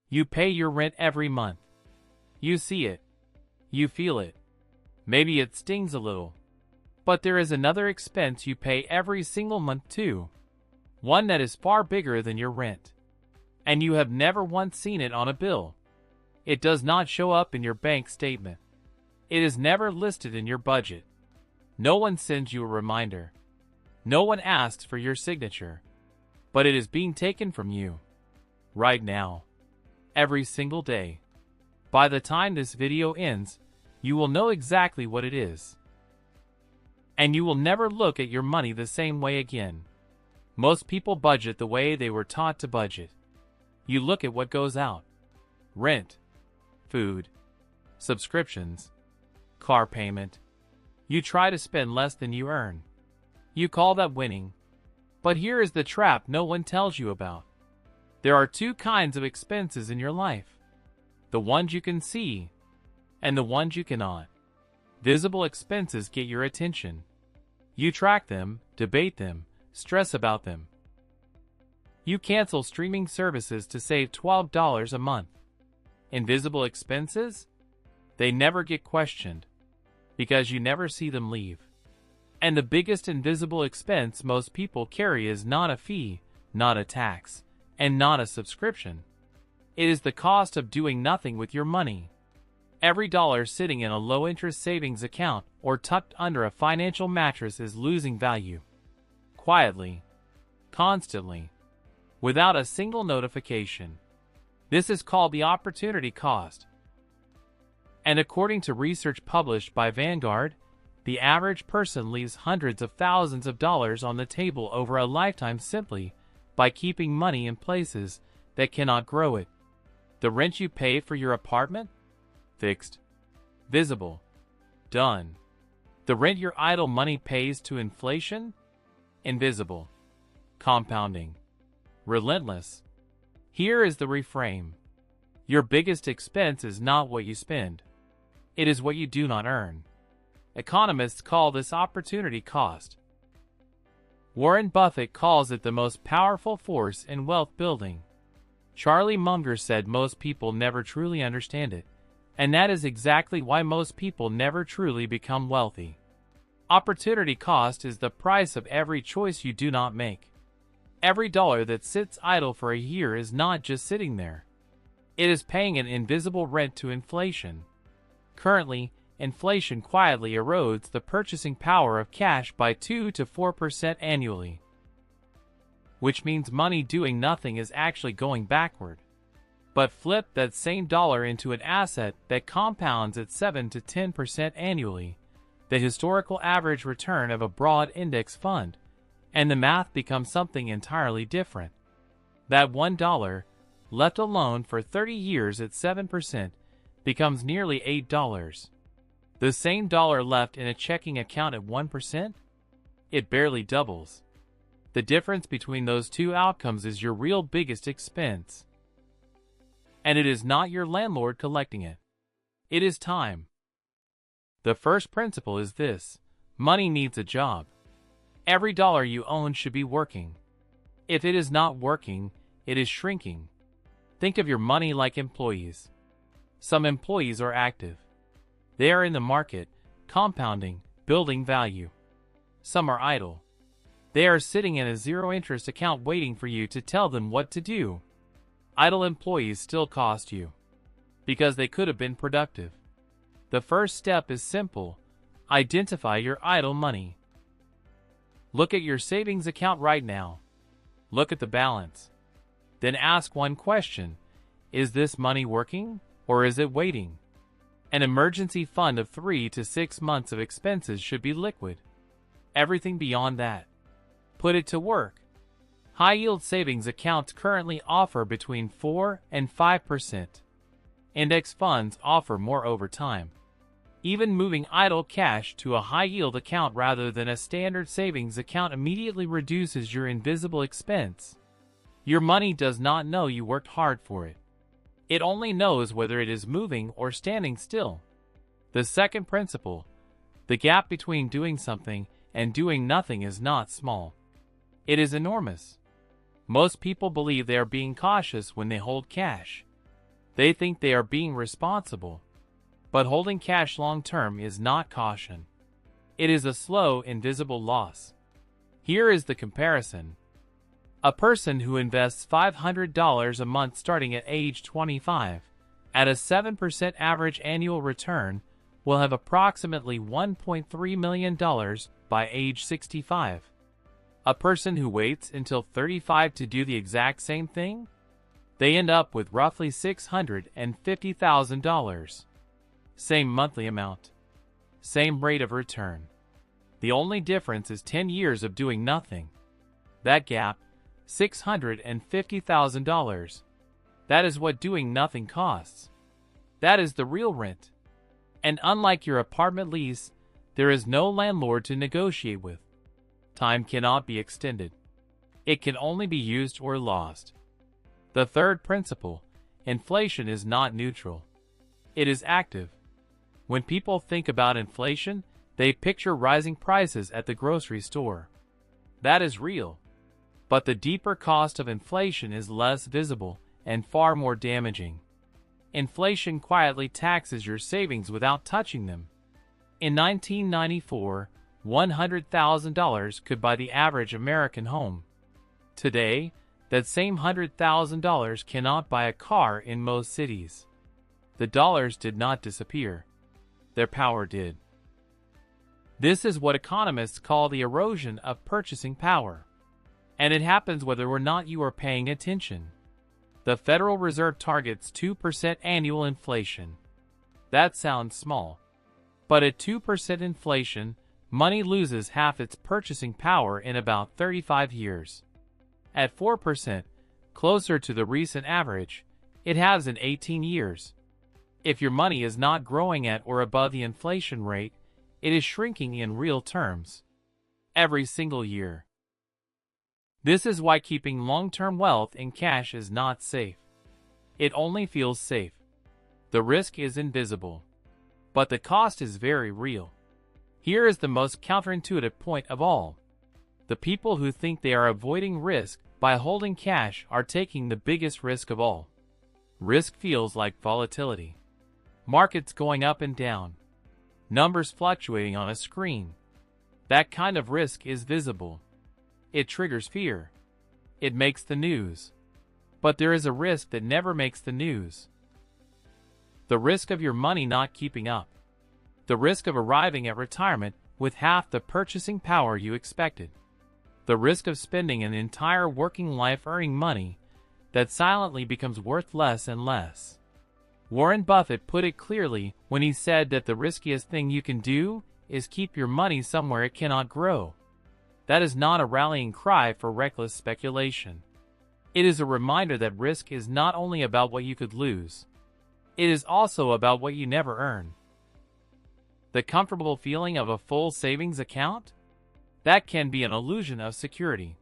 You pay your rent every month. You see it. You feel it. Maybe it stings a little. But there is another expense you pay every single month too. One that is far bigger than your rent. And you have never once seen it on a bill. It does not show up in your bank statement. It is never listed in your budget. No one sends you a reminder. No one asks for your signature. But it is being taken from you. Right now. Every single day. By the time this video ends, you will know exactly what it is. And you will never look at your money the same way again. Most people budget the way they were taught to budget. You look at what goes out. Rent, food, subscriptions, car payment. You try to spend less than you earn. You call that winning. But here is the trap no one tells you about. There are two kinds of expenses in your life. The ones you can see, and the ones you cannot. Visible expenses get your attention. You track them, debate them, stress about them. You cancel streaming services to save $12 a month. Invisible expenses? They never get questioned, because you never see them leave. And the biggest invisible expense most people carry is not a fee, not a tax, and not a subscription. It is the cost of doing nothing with your money. Every dollar sitting in a low-interest savings account or tucked under a financial mattress is losing value. Quietly. Constantly. Without a single notification. This is called the opportunity cost. And according to research published by Vanguard, the average person leaves hundreds of thousands of dollars on the table over a lifetime simply by keeping money in places that cannot grow it. The rent you pay for your apartment? Fixed. Visible. Done. The rent your idle money pays to inflation? Invisible. Compounding. Relentless. Here is the reframe. Your biggest expense is not what you spend. It is what you do not earn. Economists call this opportunity cost. Warren Buffett calls it the most powerful force in wealth building. Charlie Munger said most people never truly understand it, and that is exactly why most people never truly become wealthy. Opportunity cost is the price of every choice you do not make. Every dollar that sits idle for a year is not just sitting there. It is paying an invisible rent to inflation. Currently, inflation quietly erodes the purchasing power of cash by 2 to 4% annually. Which means money doing nothing is actually going backward. But flip that same dollar into an asset that compounds at 7 to 10% annually, the historical average return of a broad index fund, and the math becomes something entirely different. That $1, left alone for 30 years at 7%, becomes nearly $8. The same dollar left in a checking account at 1%? It barely doubles. The difference between those two outcomes is your real biggest expense. And it is not your landlord collecting it. It is time. The first principle is this: money needs a job. Every dollar you own should be working. If it is not working, it is shrinking. Think of your money like employees. Some employees are active. They are in the market, compounding, building value. Some are idle. They are sitting in a zero-interest account waiting for you to tell them what to do. Idle employees still cost you, because they could have been productive. The first step is simple: identify your idle money. Look at your savings account right now. Look at the balance. Then ask one question: is this money working, or is it waiting? An emergency fund of 3 to 6 months of expenses should be liquid. Everything beyond that, put it to work. High-yield savings accounts currently offer between 4 and 5%. Index funds offer more over time. Even moving idle cash to a high-yield account rather than a standard savings account immediately reduces your invisible expense. Your money does not know you worked hard for it. It only knows whether it is moving or standing still. The second principle: the gap between doing something and doing nothing is not small. It is enormous. Most people believe they are being cautious when they hold cash. They think they are being responsible. But holding cash long-term is not caution. It is a slow, invisible loss. Here is the comparison. A person who invests $500 a month starting at age 25, at a 7% average annual return, will have approximately $1.3 million by age 65. A person who waits until 35 to do the exact same thing? They end up with roughly $650,000. Same monthly amount. Same rate of return. The only difference is 10 years of doing nothing. That gap, $650,000. That is what doing nothing costs. That is the real rent. And unlike your apartment lease, there is no landlord to negotiate with. Time cannot be extended. It can only be used or lost. The third principle, inflation is not neutral. It is active. When people think about inflation, they picture rising prices at the grocery store. That is real. But the deeper cost of inflation is less visible and far more damaging. Inflation quietly taxes your savings without touching them. In 1994, $100,000 could buy the average American home. Today, that same $100,000 cannot buy a car in most cities. The dollars did not disappear. Their power did. This is what economists call the erosion of purchasing power. And it happens whether or not you are paying attention. The Federal Reserve targets 2% annual inflation. That sounds small. But at 2% inflation, money loses half its purchasing power in about 35 years. At 4%, closer to the recent average, it has in 18 years. If your money is not growing at or above the inflation rate, it is shrinking in real terms. Every single year. This is why keeping long-term wealth in cash is not safe. It only feels safe. The risk is invisible. But the cost is very real. Here is the most counterintuitive point of all. The people who think they are avoiding risk by holding cash are taking the biggest risk of all. Risk feels like volatility. Markets going up and down. Numbers fluctuating on a screen. That kind of risk is visible. It triggers fear. It makes the news. But there is a risk that never makes the news. The risk of your money not keeping up. The risk of arriving at retirement with half the purchasing power you expected. The risk of spending an entire working life earning money that silently becomes worth less and less. Warren Buffett put it clearly when he said that the riskiest thing you can do is keep your money somewhere it cannot grow. That is not a rallying cry for reckless speculation. It is a reminder that risk is not only about what you could lose. It is also about what you never earn. The comfortable feeling of a full savings account? That can be an illusion of security.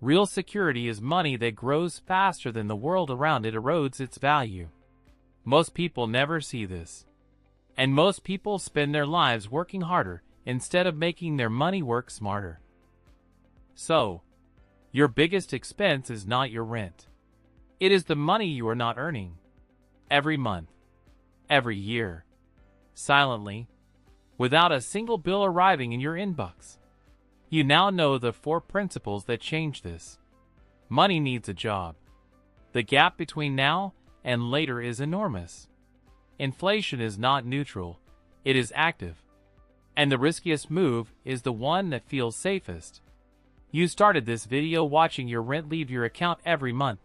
Real security is money that grows faster than the world around it erodes its value. Most people never see this. And most people spend their lives working harder instead of making their money work smarter. So, your biggest expense is not your rent. It is the money you are not earning. Every month. Every year. Silently. Without a single bill arriving in your inbox. You now know the 4 principles that change this. Money needs a job. The gap between now and later is enormous. Inflation is not neutral, it is active. And the riskiest move is the one that feels safest. You started this video watching your rent leave your account every month.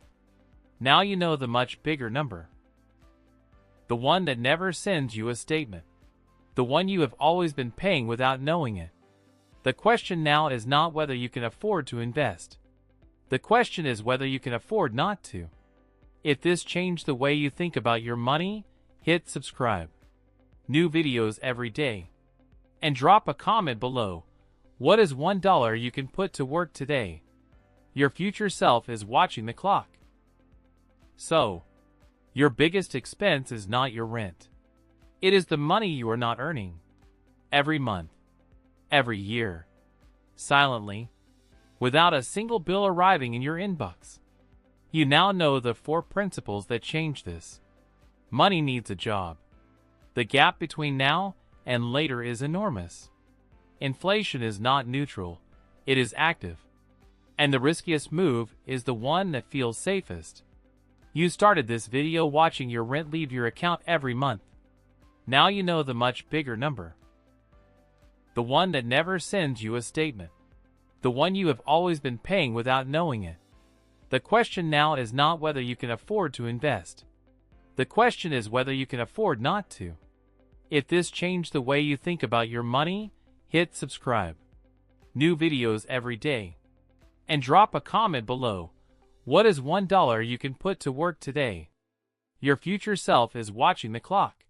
Now you know the much bigger number. The one that never sends you a statement. The one you have always been paying without knowing it. The question now is not whether you can afford to invest. The question is whether you can afford not to. If this changed the way you think about your money, hit subscribe. New videos every day. And drop a comment below. What is $1 you can put to work today? Your future self is watching the clock. So, your biggest expense is not your rent. It is the money you are not earning. Every month. Every year. Silently. Without a single bill arriving in your inbox. You now know the 4 principles that change this. Money needs a job. The gap between now and later is enormous. Inflation is not neutral, it is active. And the riskiest move is the one that feels safest. You started this video watching your rent leave your account every month. Now you know the much bigger number. The one that never sends you a statement. The one you have always been paying without knowing it. The question now is not whether you can afford to invest. The question is whether you can afford not to. If this changed the way you think about your money, hit subscribe. New videos every day. And drop a comment below. What is $1 you can put to work today? Your future self is watching the clock.